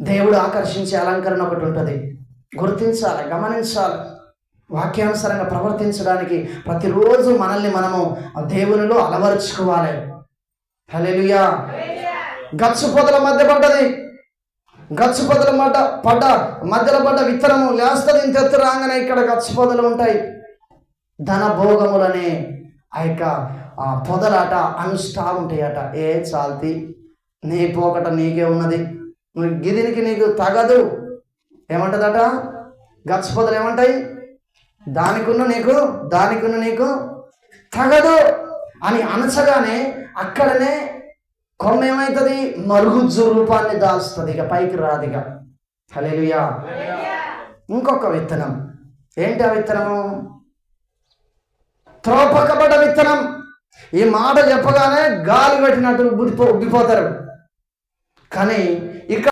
దేవుడు ఆకర్షించే అలంకరణ ఒకటి ఉంటుంది. గుర్తించాలి, గమనించాలి. వాక్యానుసారంగా ప్రవర్తించడానికి ప్రతిరోజు మనల్ని మనము దేవునిలో అలవరుచుకోవాలి. హల్లెలూయా. గచ్చు పొదల మధ్య పడ్డది. గచ్చు పొదల మధ్యలో పడ్డ విత్తనము లేస్తుంది. ఇంత ఎత్తు రాగానే ఇక్కడ గచ్చు పొదలు ఉంటాయి. ధన భోగములనే ఆ యొక్క పొదలాట అనుష్ఠా ఉంటాయట. ఏ చాల్తి నీ పోకట నీకే ఉన్నది, నువ్వు గిదినికి నీకు తగదు. ఏమంటదట? గచ్చు పొదలు ఏమంటాయి? దానికున్న నీకు తగదు అని అనచగానే అక్కడనే కొమ్మ ఏమవుతుంది? మరుగుజ్జు రూపాన్ని దాల్స్తుంది, ఇక పైకి రాదిగా. హల్లెలూయా. ఇంకొక విత్తనం. ఏంటి ఆ విత్తనము? త్రోపకబడ్డ విత్తనం. ఈ మాట చెప్పగానే గాలి పెట్టినట్టు ఉబ్బిపోతారు. కానీ ఇక్కడ